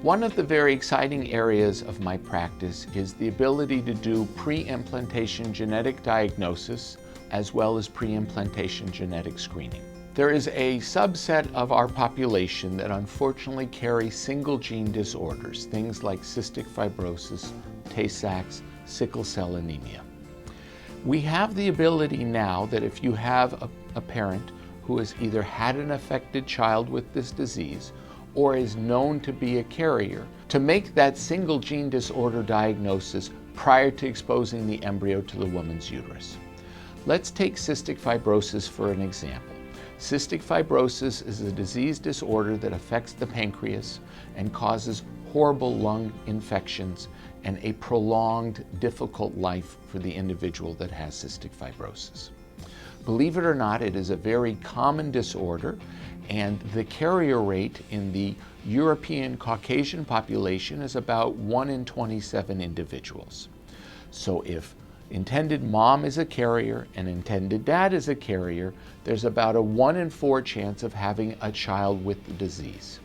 One of the very exciting areas of my practice is the ability to do pre-implantation genetic diagnosis as well as pre-implantation genetic screening. There is a subset of our population that unfortunately carry single gene disorders, things like cystic fibrosis, tay-sachs, sickle cell anemia. We have the ability now that if you have a parent who has either had an affected child with this disease or is known to be a carrier, to make that single gene disorder diagnosis prior to exposing the embryo to the woman's uterus. Let's take cystic fibrosis for an example. Cystic fibrosis is a disease disorder that affects the pancreas and causes horrible lung infections and a prolonged, difficult life for the individual that has cystic fibrosis. Believe it or not, it is a very common disorder, and the carrier rate in the European Caucasian population is about 1 in 27 individuals. So if intended mom is a carrier and intended dad is a carrier, there's about a 1 in 4 chance of having a child with the disease.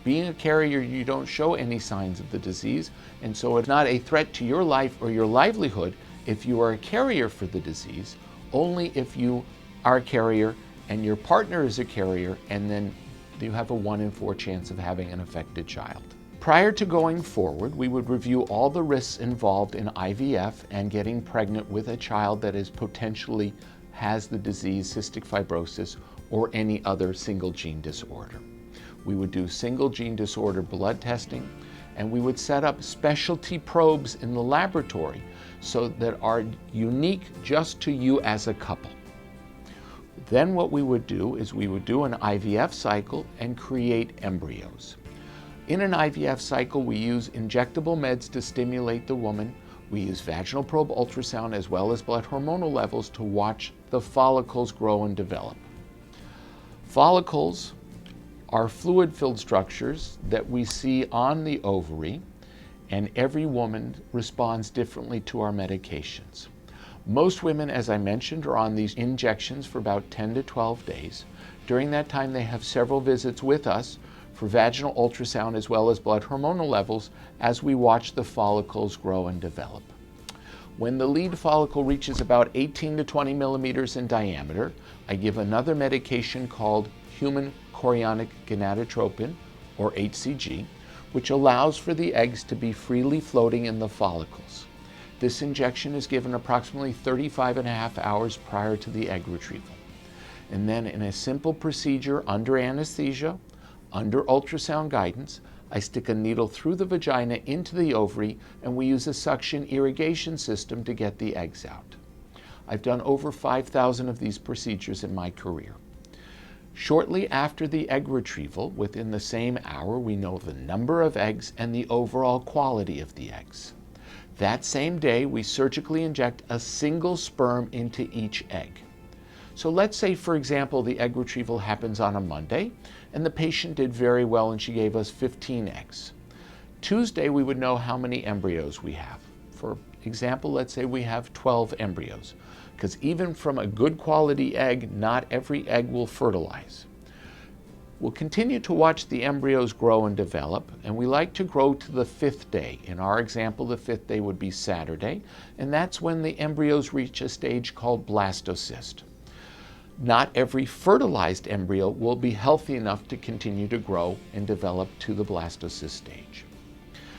Being a carrier, you don't show any signs of the disease, and so it's not a threat to your life or your livelihood if you are a carrier for the disease, only if you are a carrier and your partner is a carrier, and then you have a 1 in 4 chance of having an affected child. Prior to going forward, we would review all the risks involved in IVF and getting pregnant with a child that is potentially has the disease cystic fibrosis or any other single gene disorder. We would do single gene disorder blood testing, and we would set up specialty probes in the laboratory so that are unique just to you as a couple. Then what we would do is we would do an IVF cycle and create embryos. In an IVF cycle, we use injectable meds to stimulate the woman. We use vaginal probe ultrasound as well as blood hormonal levels to watch the follicles grow and develop. Follicles are fluid-filled structures that we see on the ovary, and every woman responds differently to our medications. Most women, as I mentioned, are on these injections for about 10 to 12 days. During that time, they have several visits with us for vaginal ultrasound as well as blood hormonal levels as we watch the follicles grow and develop. When the lead follicle reaches about 18 to 20 millimeters in diameter, I give another medication called human chorionic gonadotropin, or HCG, which allows for the eggs to be freely floating in the follicles. This injection is given approximately 35.5 hours prior to the egg retrieval. And then in a simple procedure under anesthesia, under ultrasound guidance, I stick a needle through the vagina into the ovary, and we use a suction irrigation system to get the eggs out. I've done over 5,000 of these procedures in my career. Shortly after the egg retrieval, within the same hour, we know the number of eggs and the overall quality of the eggs. That same day, we surgically inject a single sperm into each egg. So let's say, for example, the egg retrieval happens on a Monday, and the patient did very well and she gave us 15 eggs. Tuesday, we would know how many embryos we have. For example, let's say we have 12 embryos, because even from a good quality egg, not every egg will fertilize. We'll continue to watch the embryos grow and develop, and we like to grow to the 5th day. In our example, the 5th day would be Saturday, and that's when the embryos reach a stage called blastocyst. Not every fertilized embryo will be healthy enough to continue to grow and develop to the blastocyst stage.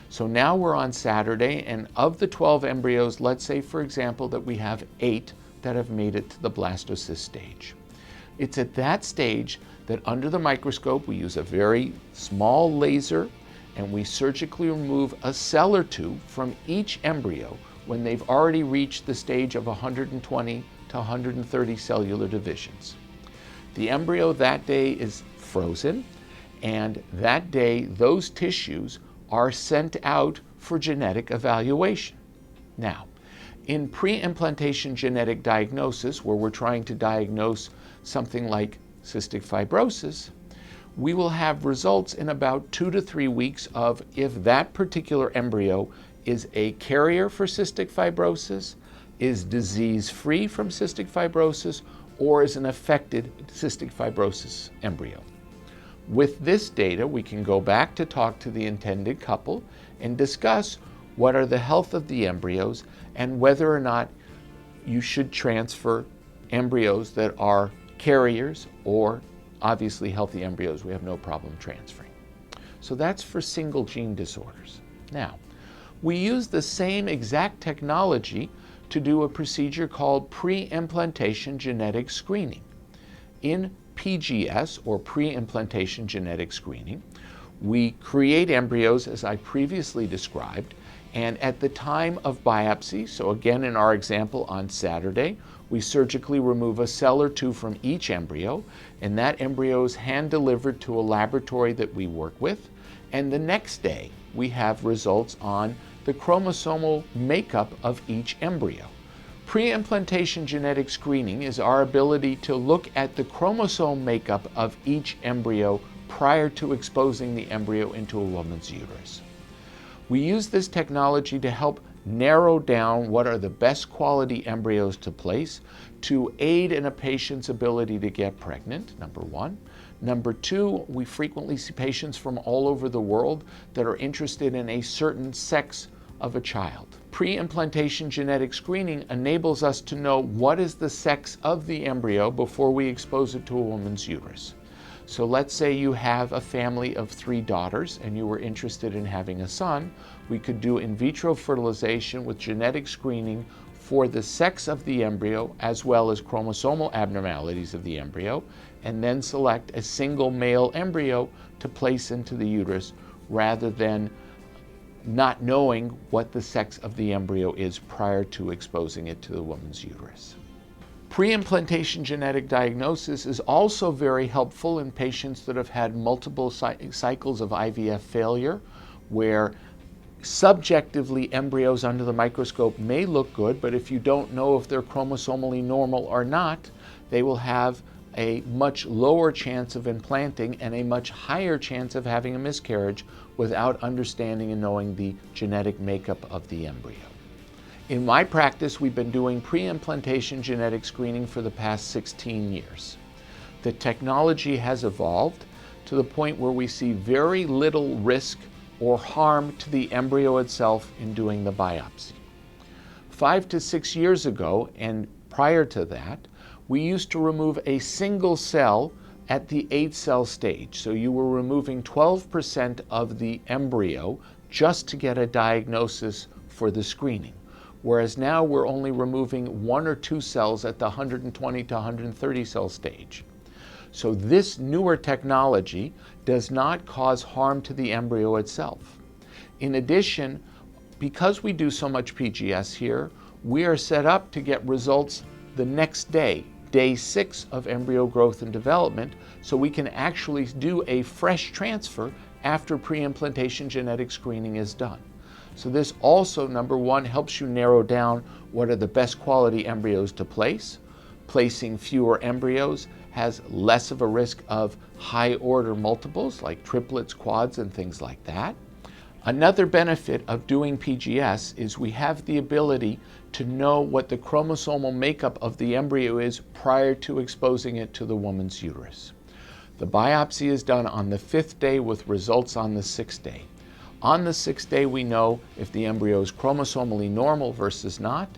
So now we're on Saturday, and of the 12 embryos, let's say, for example, that we have 8 that have made it to the blastocyst stage. It's at that stage that under the microscope, we use a very small laser, and we surgically remove a cell or two from each embryo when they've already reached the stage of 120 to 130 cellular divisions. The embryo that day is frozen, and that day those tissues are sent out for genetic evaluation. Now, in pre-implantation genetic diagnosis, where we're trying to diagnose something like cystic fibrosis, we will have results in about 2 to 3 weeks of if that particular embryo is a carrier for cystic fibrosis, is disease-free from cystic fibrosis, or is an affected cystic fibrosis embryo. With this data, we can go back to talk to the intended couple and discuss what are the health of the embryos and whether or not you should transfer embryos that are carriers, or obviously healthy embryos we have no problem transferring. So that's for single gene disorders. Now, we use the same exact technology to do a procedure called pre-implantation genetic screening. In PGS, or pre-implantation genetic screening, we create embryos as I previously described, and at the time of biopsy, so again in our example on Saturday, we surgically remove a cell or two from each embryo, and that embryo is hand-delivered to a laboratory that we work with, and the next day we have results on the chromosomal makeup of each embryo. Pre-implantation genetic screening is our ability to look at the chromosome makeup of each embryo prior to exposing the embryo into a woman's uterus. We use this technology to help narrow down what are the best quality embryos to place to aid in a patient's ability to get pregnant, number one. Number two, we frequently see patients from all over the world that are interested in a certain sex of a child. Pre-implantation genetic screening enables us to know what is the sex of the embryo before we expose it to a woman's uterus. So let's say you have a family of 3 daughters and you were interested in having a son. We could do in vitro fertilization with genetic screening for the sex of the embryo as well as chromosomal abnormalities of the embryo, and then select a single male embryo to place into the uterus rather than not knowing what the sex of the embryo is prior to exposing it to the woman's uterus. Pre-implantation genetic diagnosis is also very helpful in patients that have had multiple cycles of IVF failure, where subjectively embryos under the microscope may look good, but if you don't know if they're chromosomally normal or not, they will have a much lower chance of implanting and a much higher chance of having a miscarriage without understanding and knowing the genetic makeup of the embryo. In my practice, we've been doing pre-implantation genetic screening for the past 16 years. The technology has evolved to the point where we see very little risk or harm to the embryo itself in doing the biopsy. 5 to 6 years ago, and prior to that, we used to remove a single cell at the 8-cell stage. So you were removing 12% of the embryo just to get a diagnosis for the screening. Whereas now we're only removing 1 or 2 cells at the 120 to 130 cell stage. So this newer technology does not cause harm to the embryo itself. In addition, because we do so much PGS here, we are set up to get results the next day, day 6 of embryo growth and development, so we can actually do a fresh transfer after pre-implantation genetic screening is done. So this also, number one, helps you narrow down what are the best quality embryos to place. Placing fewer embryos has less of a risk of high order multiples like triplets, quads, and things like that. Another benefit of doing PGS is we have the ability to know what the chromosomal makeup of the embryo is prior to exposing it to the woman's uterus. The biopsy is done on the 5th day with results on the 6th day. On the 6th day, we know if the embryo is chromosomally normal versus not,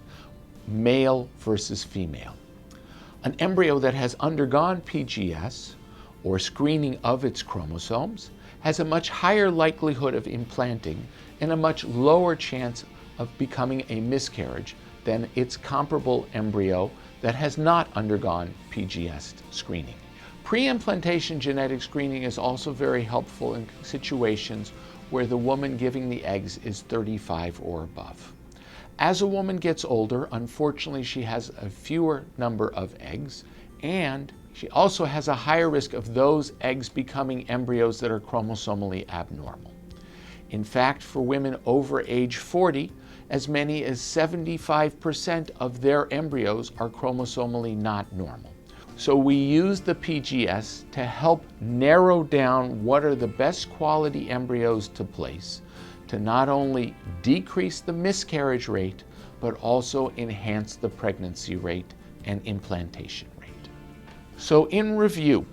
male versus female. An embryo that has undergone PGS, or screening of its chromosomes, has a much higher likelihood of implanting and a much lower chance of becoming a miscarriage than its comparable embryo that has not undergone PGS screening. Pre-implantation genetic screening is also very helpful in situations where the woman giving the eggs is 35 or above. As a woman gets older, unfortunately, she has a fewer number of eggs, and she also has a higher risk of those eggs becoming embryos that are chromosomally abnormal. In fact, for women over age 40, as many as 75% of their embryos are chromosomally not normal. So we use the PGS to help narrow down what are the best quality embryos to place, to not only decrease the miscarriage rate, but also enhance the pregnancy rate and implantation rate. So in review,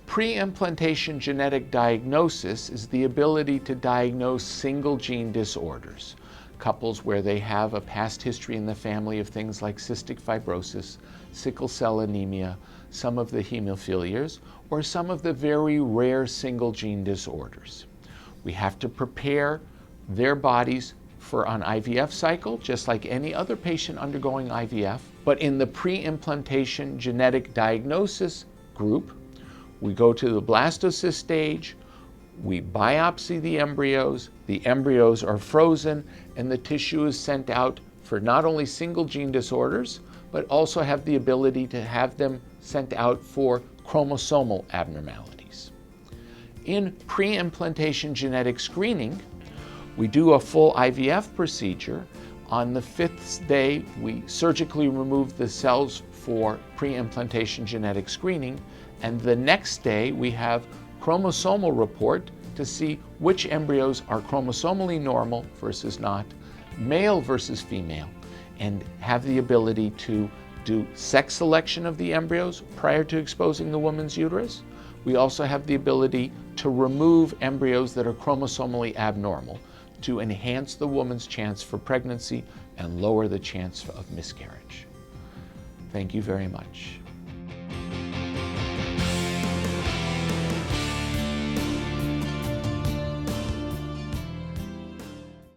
Pre-implantation genetic diagnosis is the ability to diagnose single gene disorders. Couples where they have a past history in the family of things like cystic fibrosis, sickle cell anemia, some of the hemophilias, or some of the very rare single gene disorders. We have to prepare their bodies for an IVF cycle, just like any other patient undergoing IVF. But in the pre-implantation genetic diagnosis group, we go to the blastocyst stage, we biopsy the embryos are frozen, and the tissue is sent out for not only single gene disorders, but also have the ability to have them sent out for chromosomal abnormalities. In pre-implantation genetic screening, we do a full IVF procedure. On the 5th day, we surgically remove the cells for pre-implantation genetic screening, and the next day we have chromosomal report to see which embryos are chromosomally normal versus not, male versus female, and have the ability to do sex selection of the embryos prior to exposing the woman's uterus. We also have the ability to remove embryos that are chromosomally abnormal to enhance the woman's chance for pregnancy and lower the chance of miscarriage. Thank you very much.